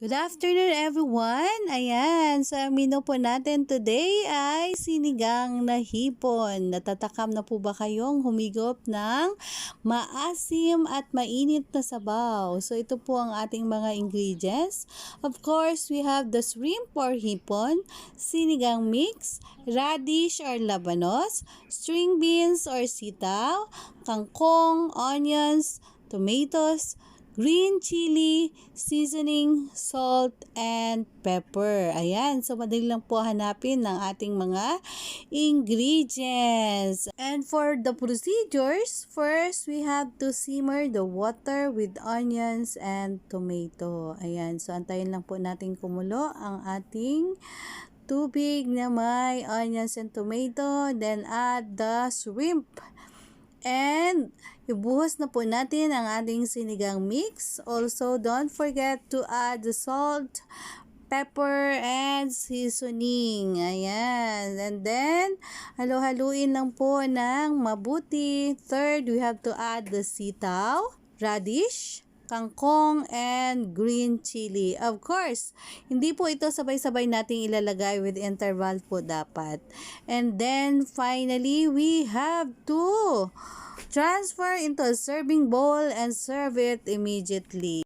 Good afternoon everyone! Ayan, so ang menu po natin today ay sinigang na hipon. Natatakam na po ba kayong humigop ng maasim at mainit na sabaw? So ito po ang ating mga ingredients. Of course, we have the shrimp or hipon, sinigang mix, radish or labanos, string beans or sitaw, kangkong, onions, tomatoes, green chili, seasoning, salt, and pepper. Ayan. So, madali lang po hanapin ng ating mga ingredients. And for the procedures, first, we have to simmer the water with onions and tomato. Ayan. So, antayin lang po natin kumulo ang ating tubig na may onions and tomato. Then, add the shrimp. And ibuhos na po natin ang ating sinigang mix. Also, don't forget to add the salt, pepper, and seasoning. Ayan. And then, halo-haluin lang po ng mabuti. Third, we have to add the sitaw, radish, kangkong, and green chili. Of course, hindi po ito sabay-sabay nating ilalagay with interval po dapat. And then, finally, we have to transfer into a serving bowl and serve it immediately.